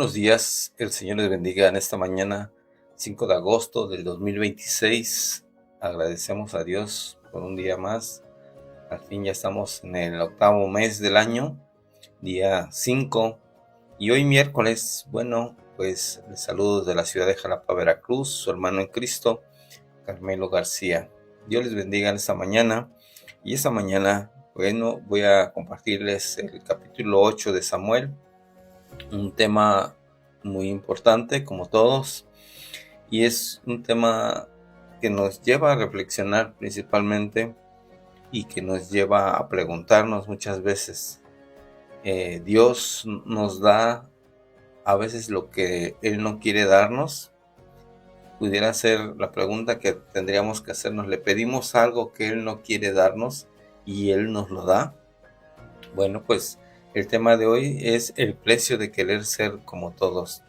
buenos días, el Señor les bendiga en esta mañana, 5 de agosto del 2026. Agradecemos a Dios por un día más. Al fin ya estamos en el octavo mes del año, día 5, y hoy miércoles, bueno, pues les saludo desde la ciudad de Jalapa, Veracruz, su hermano en Cristo, Carmelo García. Dios les bendiga en esta mañana, y esta mañana, bueno, voy a compartirles el capítulo 8 de Samuel, un tema muy importante como todos, y es un tema que nos lleva a reflexionar principalmente y que nos lleva a preguntarnos muchas veces. Dios nos da a veces lo que Él no quiere darnos. Pudiera ser la pregunta que tendríamos que hacernos: ¿le pedimos algo que Él no quiere darnos y Él nos lo da? Bueno, pues el tema de hoy es el precio de querer ser como todos.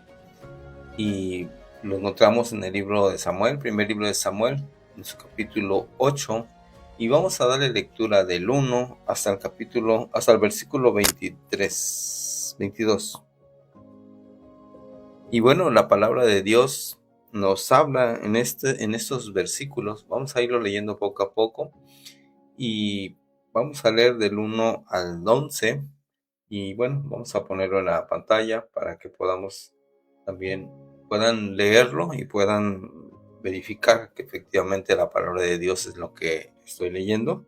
Y lo encontramos en el libro de Samuel, primer libro de Samuel, en su capítulo 8, y vamos a darle lectura del 1 hasta el versículo 22. Y bueno, la palabra de Dios nos habla en estos versículos. Vamos a irlo leyendo poco a poco, y vamos a leer del 1 al 11, y bueno, vamos a ponerlo en la pantalla para que puedan leerlo y puedan verificar que efectivamente la palabra de Dios es lo que estoy leyendo.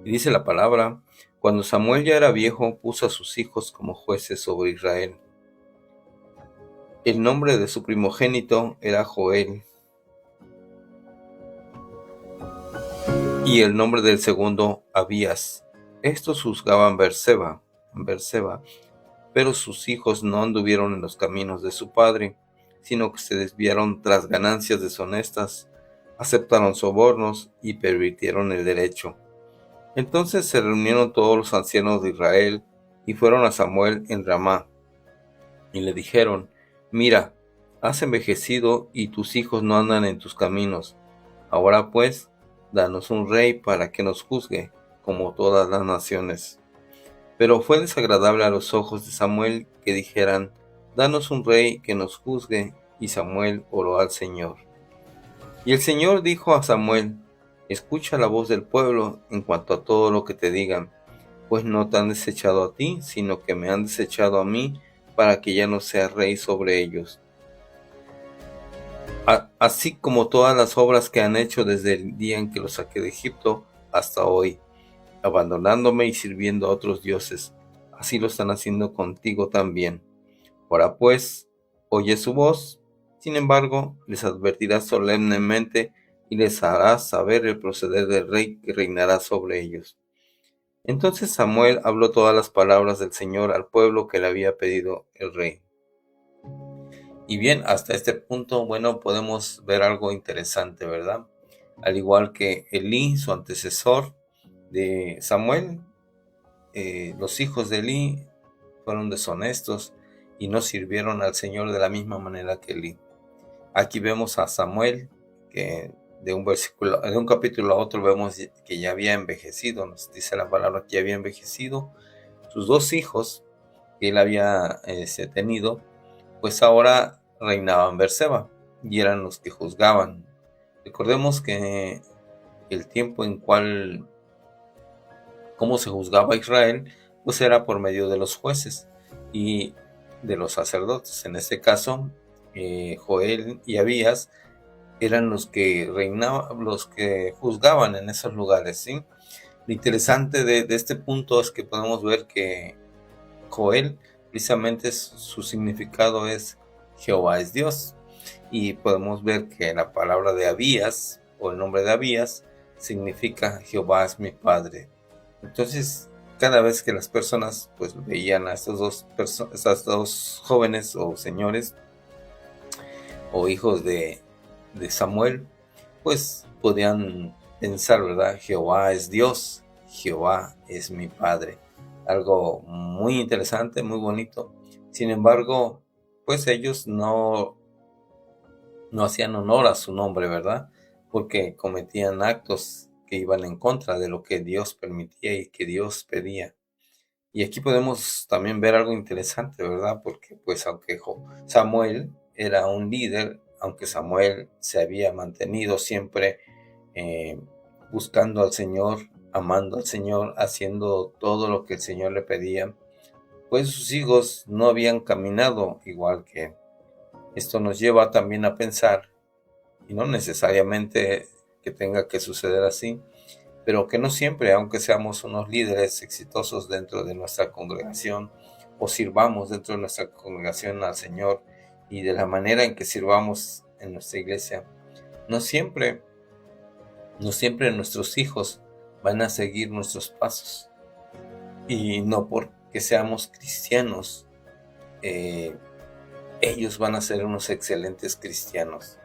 Y dice la palabra: cuando Samuel ya era viejo, puso a sus hijos como jueces sobre Israel. El nombre de su primogénito era Joel, y el nombre del segundo Abías. Estos juzgaban Berseba, pero sus hijos no anduvieron en los caminos de su padre, sino que se desviaron tras ganancias deshonestas, aceptaron sobornos y pervirtieron el derecho. Entonces se reunieron todos los ancianos de Israel y fueron a Samuel en Ramá, y le dijeron: mira, has envejecido y tus hijos no andan en tus caminos. Ahora pues, danos un rey para que nos juzgue, como todas las naciones. Pero fue desagradable a los ojos de Samuel que dijeran: danos un rey que nos juzgue. Y Samuel oró al Señor. Y el Señor dijo a Samuel: escucha la voz del pueblo en cuanto a todo lo que te digan, pues no te han desechado a ti, sino que me han desechado a mí, para que ya no sea rey sobre ellos. Así como todas las obras que han hecho desde el día en que los saqué de Egipto hasta hoy, abandonándome y sirviendo a otros dioses. Así lo están haciendo contigo también. Ahora pues, oye su voz. Sin embargo, les advertirás solemnemente y les harás saber el proceder del rey que reinará sobre ellos. Entonces Samuel habló todas las palabras del Señor al pueblo que le había pedido el rey. Y bien, hasta este punto, bueno, podemos ver algo interesante, ¿verdad? Al igual que Elí, su antecesor de Samuel, los hijos de Elí fueron deshonestos y no sirvieron al Señor de la misma manera que Elí. Aquí vemos a Samuel que de un capítulo a otro vemos que ya había envejecido. Nos dice la palabra que ya había envejecido. Sus dos hijos que él había tenido, pues ahora reinaban Berseba y eran los que juzgaban. Recordemos que el tiempo en cual cómo se juzgaba a Israel, pues era por medio de los jueces y de los sacerdotes. En este caso, Joel y Abías eran los que reinaban, los que juzgaban en esos lugares, ¿sí? Lo interesante de este punto es que podemos ver que Joel, precisamente su significado es Jehová es Dios, y podemos ver que la palabra de Abías, o el nombre de Abías, significa Jehová es mi Padre. Entonces, cada vez que las personas pues veían a estas dos jóvenes o señores o hijos de Samuel, pues podían pensar, ¿verdad? Jehová es Dios, Jehová es mi Padre. Algo muy interesante, muy bonito. Sin embargo, pues ellos no hacían honor a su nombre, ¿verdad? Porque cometían actos que iban en contra de lo que Dios permitía y que Dios pedía. Y aquí podemos también ver algo interesante, ¿verdad? Porque pues aunque Samuel era un líder, aunque Samuel se había mantenido siempre eh, buscando al Señor, amando al Señor, haciendo todo lo que el Señor le pedía, pues sus hijos no habían caminado igual que él. Esto nos lleva también a pensar, y no necesariamente que tenga que suceder así, pero que no siempre, aunque seamos unos líderes exitosos dentro de nuestra congregación o sirvamos dentro de nuestra congregación al Señor y de la manera en que sirvamos en nuestra iglesia, no siempre, no siempre nuestros hijos van a seguir nuestros pasos. Y no porque seamos cristianos, eh, ellos van a ser unos excelentes cristianos.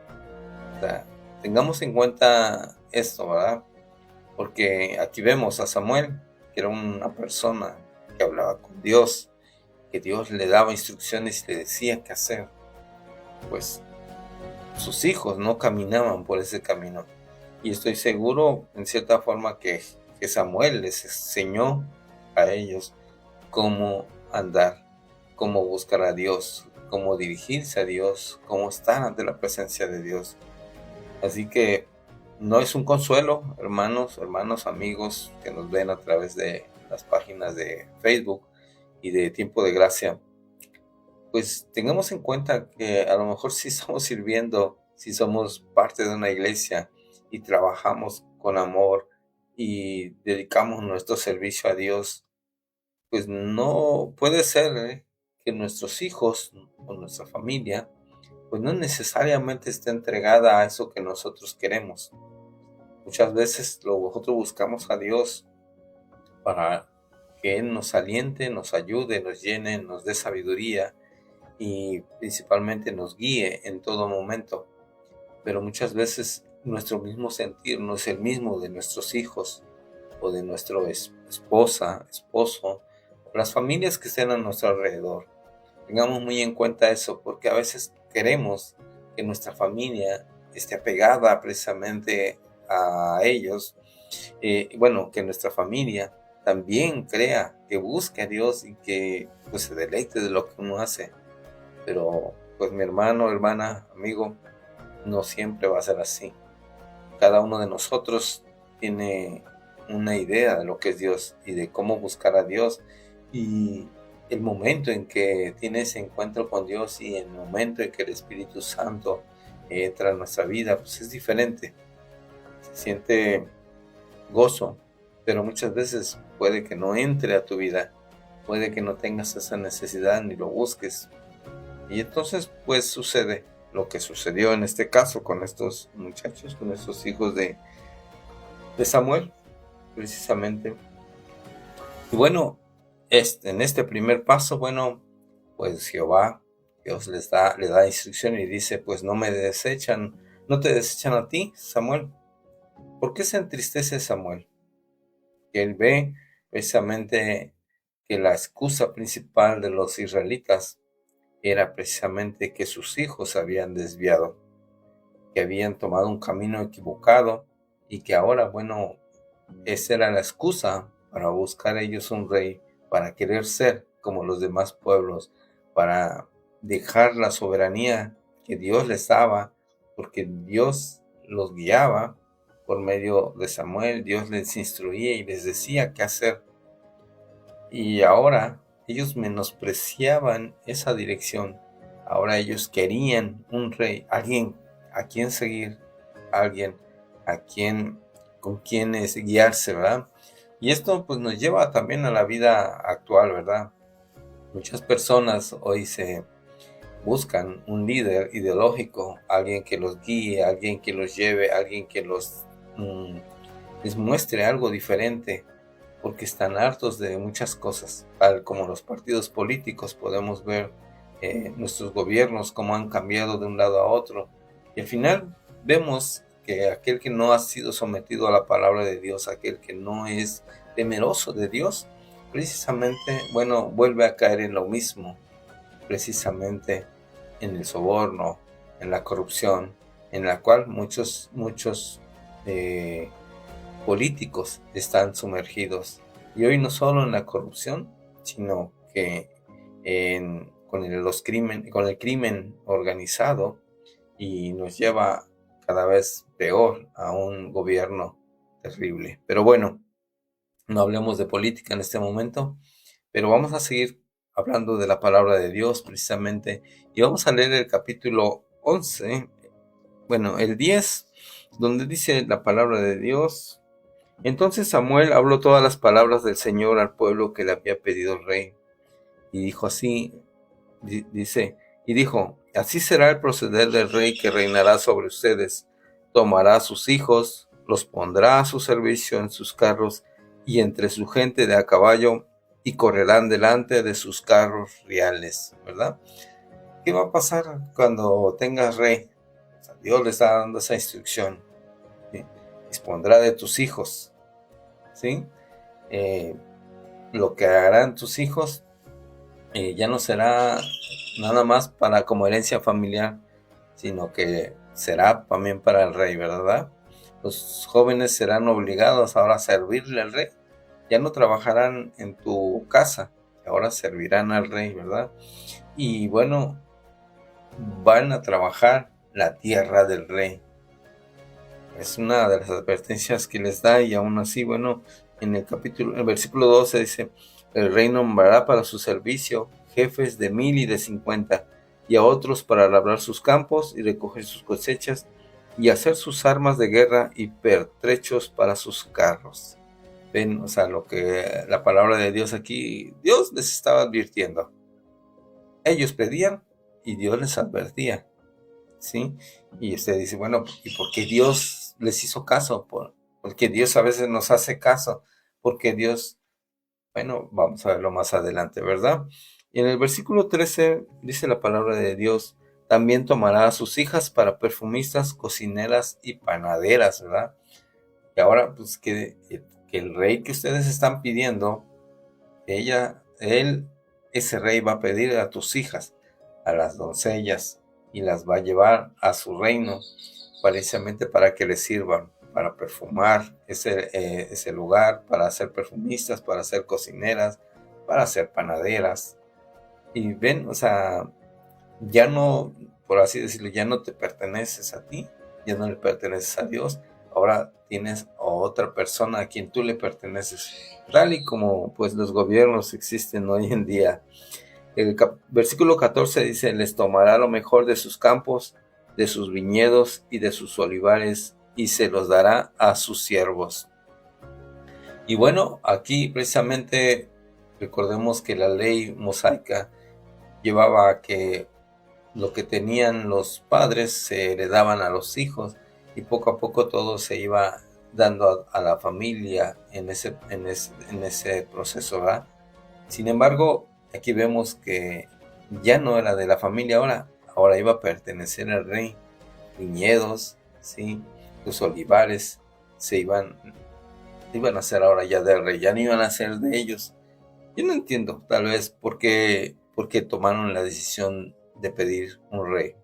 O sea, tengamos en cuenta esto, ¿verdad? Porque aquí vemos a Samuel, que era una persona que hablaba con Dios, que Dios le daba instrucciones y le decía qué hacer. Pues sus hijos no caminaban por ese camino. Y estoy seguro, en cierta forma, que Samuel les enseñó a ellos cómo andar, cómo buscar a Dios, cómo dirigirse a Dios, cómo estar ante la presencia de Dios. Así que no es un consuelo, hermanos, amigos que nos ven a través de las páginas de Facebook y de Tiempo de Gracia. Pues tengamos en cuenta que a lo mejor sí estamos sirviendo, si somos parte de una iglesia y trabajamos con amor y dedicamos nuestro servicio a Dios, pues no puede ser que nuestros hijos o nuestra familia pues no necesariamente esté entregada a eso que nosotros queremos. Muchas veces nosotros buscamos a Dios para que Él nos aliente, nos ayude, nos llene, nos dé sabiduría y principalmente nos guíe en todo momento. Pero muchas veces nuestro mismo sentir no es el mismo de nuestros hijos o de nuestra esposa, esposo, o las familias que estén a nuestro alrededor. Tengamos muy en cuenta eso, porque a veces queremos que nuestra familia esté apegada precisamente a ellos. Bueno, que nuestra familia también crea, que busque a Dios y que pues se deleite de lo que uno hace. Pero pues mi hermano, hermana, amigo, no siempre va a ser así. Cada uno de nosotros tiene una idea de lo que es Dios y de cómo buscar a Dios, y el momento en que tiene ese encuentro con Dios y el momento en que el Espíritu Santo entra en nuestra vida, pues es diferente. Se siente gozo, pero muchas veces puede que no entre a tu vida, puede que no tengas esa necesidad ni lo busques. Y entonces pues sucede lo que sucedió en este caso con estos muchachos, con estos hijos de Samuel, precisamente. Y bueno, en este primer paso, bueno, pues Dios le da instrucción y dice, pues no me desechan, no te desechan a ti, Samuel. ¿Por qué se entristece Samuel? Que él ve precisamente que la excusa principal de los israelitas era precisamente que sus hijos se habían desviado, que habían tomado un camino equivocado y que ahora, bueno, esa era la excusa para buscar ellos un rey, para querer ser como los demás pueblos, para dejar la soberanía que Dios les daba, porque Dios los guiaba por medio de Samuel, Dios les instruía y les decía qué hacer. Y ahora ellos menospreciaban esa dirección. Ahora ellos querían un rey, alguien a quien seguir, alguien a quien, con quien guiarse, ¿verdad? Y esto pues nos lleva también a la vida actual, ¿verdad? Muchas personas hoy se buscan un líder ideológico, alguien que los guíe, alguien que los lleve, alguien que les muestre algo diferente, porque están hartos de muchas cosas, tal como los partidos políticos. Podemos ver nuestros gobiernos cómo han cambiado de un lado a otro, y al final vemos que aquel que no ha sido sometido a la palabra de Dios, aquel que no es temeroso de Dios, precisamente, bueno, vuelve a caer en lo mismo, precisamente en el soborno, en la corrupción, en la cual muchos políticos están sumergidos. Y hoy no solo en la corrupción, sino que con el crimen organizado, y nos lleva cada vez peor a un gobierno terrible. Pero bueno, no hablemos de política en este momento, pero vamos a seguir hablando de la palabra de Dios precisamente, y vamos a leer el capítulo 11, bueno, el 10, donde dice la palabra de Dios. Entonces Samuel habló todas las palabras del Señor al pueblo que le había pedido el rey, y dijo así, y dijo, así será el proceder del rey que reinará sobre ustedes. Tomará a sus hijos, los pondrá a su servicio en sus carros y entre su gente de a caballo, y correrán delante de sus carros reales, ¿verdad? ¿Qué va a pasar cuando tengas rey? O sea, Dios le está dando esa instrucción, ¿sí? Dispondrá de tus hijos, ¿sí? Lo que harán tus hijos ya no será nada más para como herencia familiar, sino que será también para el rey, ¿verdad? Los jóvenes serán obligados ahora a servirle al rey. Ya no trabajarán en tu casa, ahora servirán al rey, ¿verdad? Y bueno, van a trabajar la tierra del rey. Es una de las advertencias que les da, y aún así, bueno, en el versículo 12 dice, el rey nombrará para su servicio jefes de 1000 y de 50, y a otros para labrar sus campos y recoger sus cosechas, y hacer sus armas de guerra y pertrechos para sus carros. Ven, o sea, lo que la palabra de Dios aquí, Dios les estaba advirtiendo. Ellos pedían y Dios les advertía, ¿sí? Y usted dice, bueno, ¿y por qué Dios les hizo caso? Porque Dios a veces nos hace caso, porque Dios, bueno, vamos a verlo más adelante, ¿verdad? Y en el versículo 13 dice la palabra de Dios, también tomará a sus hijas para perfumistas, cocineras y panaderas, ¿verdad? Y ahora, pues, que el rey que ustedes están pidiendo, ese rey va a pedir a tus hijas, a las doncellas, y las va a llevar a su reino, precisamente para que les sirvan, para perfumar ese lugar, para ser perfumistas, para ser cocineras, para ser panaderas. Y ven, o sea, ya no, por así decirlo, ya no te perteneces a ti, ya no le perteneces a Dios, ahora tienes a otra persona a quien tú le perteneces, tal y como pues los gobiernos existen hoy en día. El versículo 14 dice, les tomará lo mejor de sus campos, de sus viñedos y de sus olivares, y se los dará a sus siervos. Y bueno, aquí precisamente recordemos que la ley mosaica llevaba a que lo que tenían los padres se heredaban a los hijos, y poco a poco todo se iba dando a la familia en ese proceso, ¿verdad? Sin embargo, aquí vemos que ya no era de la familia ahora iba a pertenecer al rey. Viñedos, ¿sí? Los olivares iban a ser ahora ya del rey, ya no iban a ser de ellos. Yo no entiendo, tal vez, por qué tomaron la decisión de pedir un rey,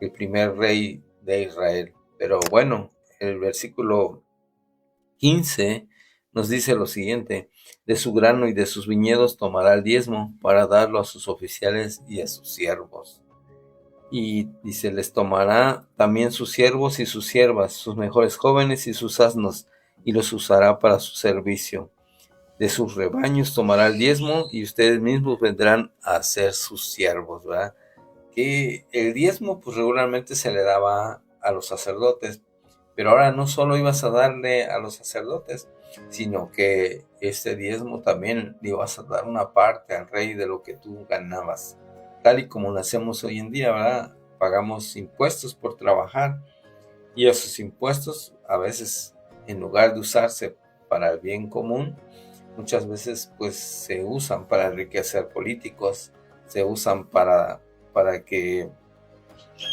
el primer rey de Israel. Pero bueno, el versículo 15 nos dice lo siguiente, de su grano y de sus viñedos tomará el diezmo para darlo a sus oficiales y a sus siervos. Y dice, les tomará también sus siervos y sus siervas, sus mejores jóvenes y sus asnos, y los usará para su servicio. De sus rebaños tomará el diezmo, y ustedes mismos vendrán a ser sus siervos, ¿verdad? Que el diezmo pues regularmente se le daba a los sacerdotes, pero ahora no solo ibas a darle a los sacerdotes, sino que este diezmo también le ibas a dar una parte al rey de lo que tú ganabas, tal y como lo hacemos hoy en día, ¿verdad? Pagamos impuestos por trabajar, y esos impuestos a veces, en lugar de usarse para el bien común, muchas veces pues se usan para enriquecer políticos, se usan para que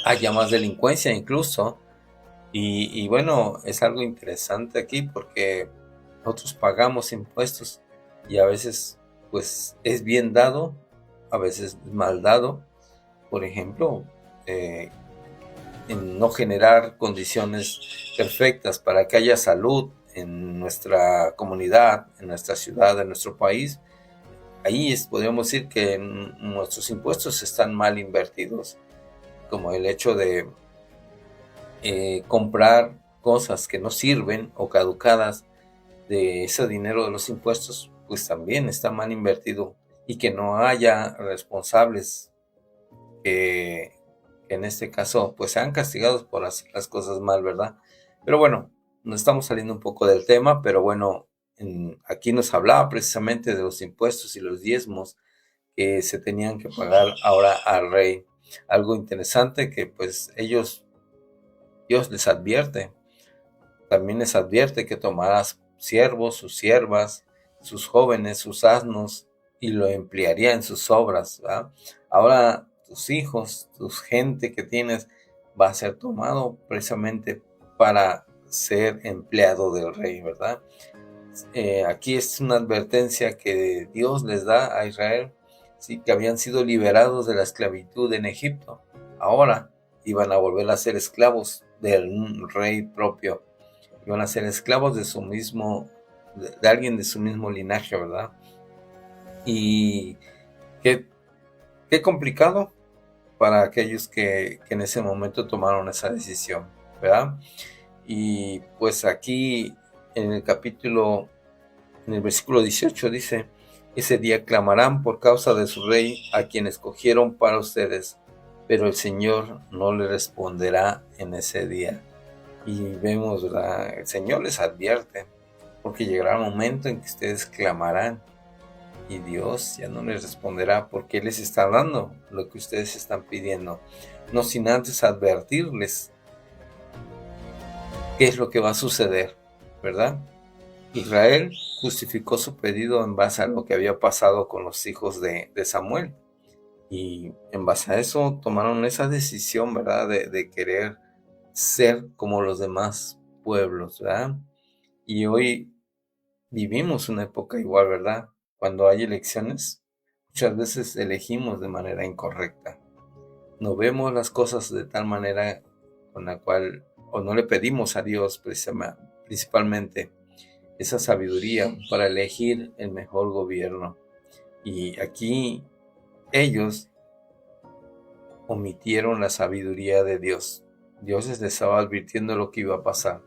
haya más delincuencia incluso. Y bueno, es algo interesante aquí porque nosotros pagamos impuestos, y a veces pues es bien dado, a veces mal dado. Por ejemplo, en no generar condiciones perfectas para que haya salud en nuestra comunidad, en nuestra ciudad, en nuestro país. ahí podríamos decir que nuestros impuestos están mal invertidos, como el hecho de comprar cosas que no sirven o caducadas de ese dinero de los impuestos, pues también está mal invertido, y que no haya responsables que en este caso pues sean castigados por hacer las cosas mal, ¿verdad? Pero bueno, nos estamos saliendo un poco del tema, pero bueno, aquí nos hablaba precisamente de los impuestos y los diezmos que se tenían que pagar ahora al rey. Algo interesante que pues Dios les advierte, también les advierte que tomarás siervos, sus siervas, sus jóvenes, sus asnos, y lo emplearía en sus obras, ¿verdad? Ahora tus hijos, tu gente que tienes, va a ser tomado precisamente para ser empleado del rey, ¿verdad? Aquí es una advertencia que Dios les da a Israel, sí, que habían sido liberados de la esclavitud en Egipto. Ahora iban a volver a ser esclavos del rey propio. Iban a ser esclavos de su mismo, de alguien de su mismo linaje, ¿verdad? Y qué complicado para aquellos que en ese momento tomaron esa decisión, ¿verdad? Y pues aquí en el versículo 18 dice: ese día clamarán por causa de su rey, a quien escogieron para ustedes, pero el Señor no le responderá en ese día. Y vemos, ¿verdad? El Señor les advierte, porque llegará el momento en que ustedes clamarán y Dios ya no les responderá, porque Él les está dando lo que ustedes están pidiendo, no sin antes advertirles qué es lo que va a suceder, ¿verdad? Israel justificó su pedido en base a lo que había pasado con los hijos de Samuel, y en base a eso tomaron esa decisión, ¿verdad? De querer ser como los demás pueblos, ¿verdad? Y hoy vivimos una época igual, ¿verdad? Cuando hay elecciones, muchas veces elegimos de manera incorrecta. No vemos las cosas de tal manera con la cual, o no le pedimos a Dios principalmente esa sabiduría para elegir el mejor gobierno. Y aquí ellos omitieron la sabiduría de Dios. Dios les estaba advirtiendo lo que iba a pasar,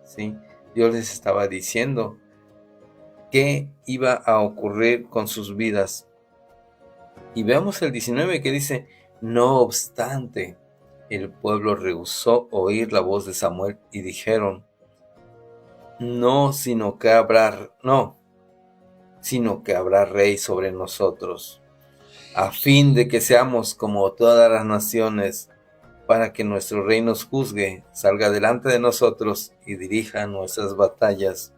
¿sí? Dios les estaba diciendo qué iba a ocurrir con sus vidas. Y veamos el 19 que dice: no obstante, el pueblo rehusó oír la voz de Samuel y dijeron: no, sino que habrá rey sobre nosotros, a fin de que seamos como todas las naciones, para que nuestro rey nos juzgue, salga delante de nosotros y dirija nuestras batallas.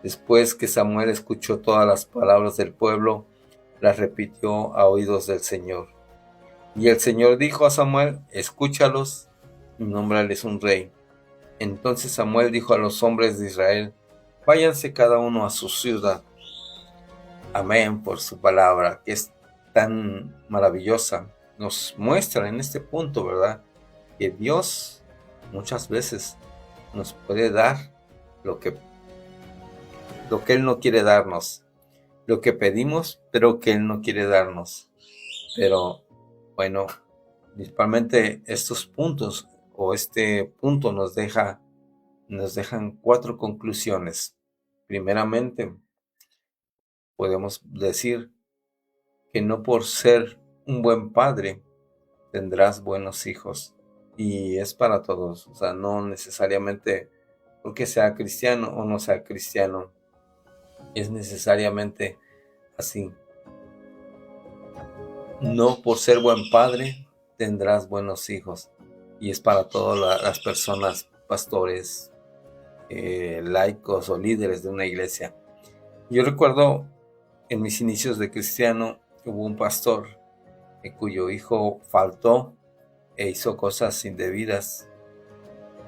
Después que Samuel escuchó todas las palabras del pueblo, las repitió a oídos del Señor. Y el Señor dijo a Samuel: escúchalos y nómbrales un rey. Entonces Samuel dijo a los hombres de Israel: váyanse cada uno a su ciudad. Amén por su palabra, que es tan maravillosa. Nos muestra en este punto, ¿verdad?, que Dios muchas veces nos puede dar lo que Él no quiere darnos, lo que pedimos, pero que Él no quiere darnos. Pero bueno, principalmente estos puntos, o este punto nos dejan 4 conclusiones. Primeramente, podemos decir que no por ser un buen padre tendrás buenos hijos. Y es para todos, o sea, no necesariamente porque sea cristiano o no sea cristiano, es necesariamente así. No por ser buen padre tendrás buenos hijos. Y es para todas las personas, pastores, laicos o líderes de una iglesia. Yo recuerdo en mis inicios de cristiano, hubo un pastor cuyo hijo faltó e hizo cosas indebidas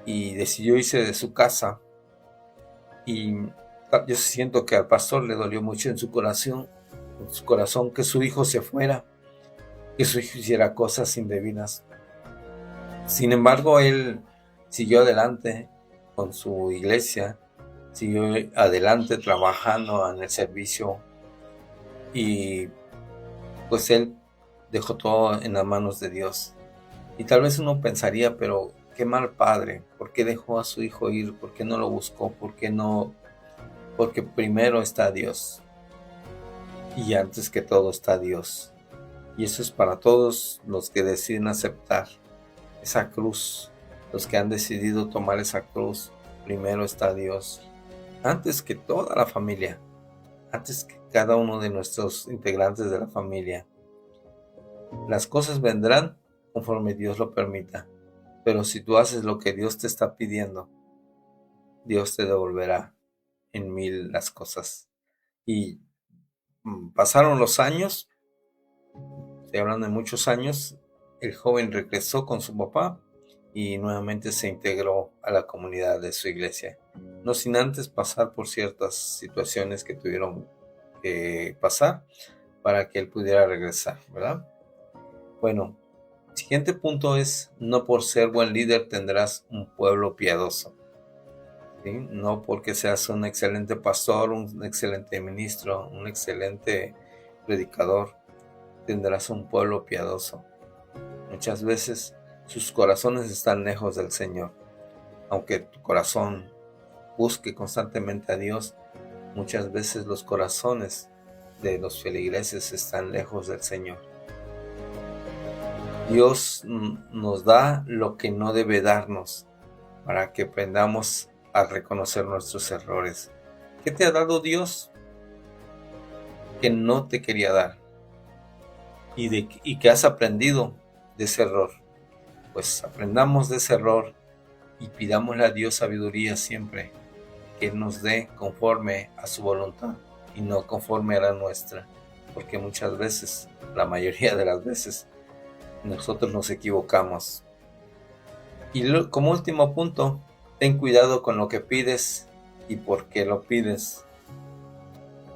y decidió irse de su casa, y yo siento que al pastor le dolió mucho en su corazón que su hijo se fuera, que su hijo hiciera cosas indebidas. Sin embargo, él siguió adelante con su iglesia, siguió adelante trabajando en el servicio y pues él dejó todo en las manos de Dios. Y tal vez uno pensaría, pero qué mal padre, ¿por qué dejó a su hijo ir? ¿Por qué no lo buscó? ¿Por qué no? Porque primero está Dios y antes que todo está Dios. Y eso es para todos los que deciden aceptar esa cruz, los que han decidido tomar esa cruz. Primero está Dios, antes que toda la familia, antes que cada uno de nuestros integrantes de la familia. Las cosas vendrán conforme Dios lo permita, pero si tú haces lo que Dios te está pidiendo, Dios te devolverá en mil las cosas. Y pasaron los años, estoy hablando de muchos años, el joven regresó con su papá y nuevamente se integró a la comunidad de su iglesia, no sin antes pasar por ciertas situaciones que tuvieron que pasar para que él pudiera regresar, ¿verdad? Bueno, el siguiente punto es: no por ser buen líder tendrás un pueblo piadoso, ¿sí? No porque seas un excelente pastor, un excelente ministro, un excelente predicador, tendrás un pueblo piadoso. Muchas veces sus corazones están lejos del Señor. Aunque tu corazón busque constantemente a Dios, muchas veces los corazones de los feligreses están lejos del Señor. Dios nos da lo que no debe darnos para que aprendamos a reconocer nuestros errores. ¿Qué te ha dado Dios que no te quería dar? Y que has aprendido de ese error. Pues aprendamos de ese error y pidámosle a Dios sabiduría siempre, que Él nos dé conforme a su voluntad y no conforme a la nuestra, porque muchas veces, la mayoría de las veces, nosotros nos equivocamos. Y como último punto, ten cuidado con lo que pides y por qué lo pides.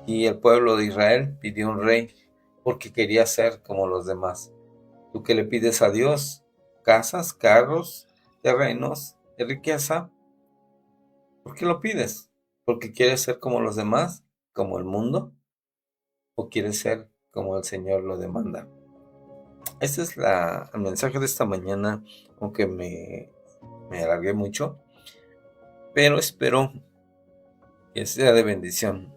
Y el pueblo de Israel pidió un rey porque quería ser como los demás. ¿Tú qué le pides a Dios? ¿Casas, carros, terrenos, riqueza? ¿Por qué lo pides? ¿Porque quieres ser como los demás, como el mundo? ¿O quieres ser como el Señor lo demanda? Este es el mensaje de esta mañana, aunque me alargué mucho, pero espero que sea de bendición.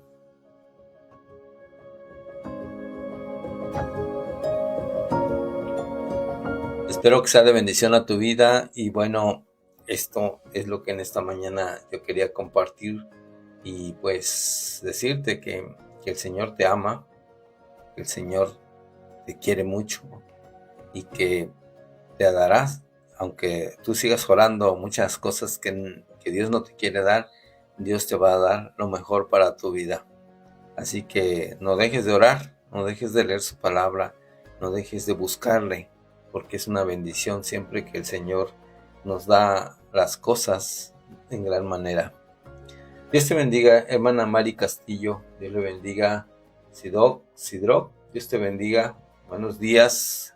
Espero que sea de bendición a tu vida y bueno, esto es lo que en esta mañana yo quería compartir y pues decirte que el Señor te ama, que el Señor te quiere mucho y que te darás, aunque tú sigas orando muchas cosas que Dios no te quiere dar, Dios te va a dar lo mejor para tu vida. Así que no dejes de orar, no dejes de leer su palabra, no dejes de buscarle, porque es una bendición siempre que el Señor nos da las cosas en gran manera. Dios te bendiga, hermana Mari Castillo. Dios le bendiga, Sidroc. Dios te bendiga. Buenos días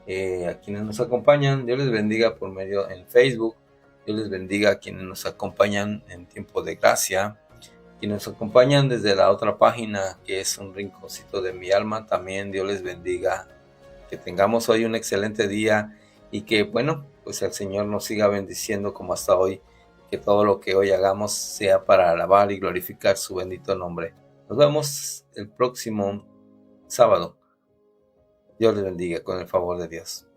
a quienes nos acompañan. Dios les bendiga por medio en Facebook. Dios les bendiga a quienes nos acompañan en tiempo de gracia. Quienes nos acompañan desde la otra página, que es Un Rinconcito de mi Alma, también Dios les bendiga. Que tengamos hoy un excelente día y que, bueno, pues el Señor nos siga bendiciendo como hasta hoy. Que todo lo que hoy hagamos sea para alabar y glorificar su bendito nombre. Nos vemos el próximo sábado. Dios les bendiga con el favor de Dios.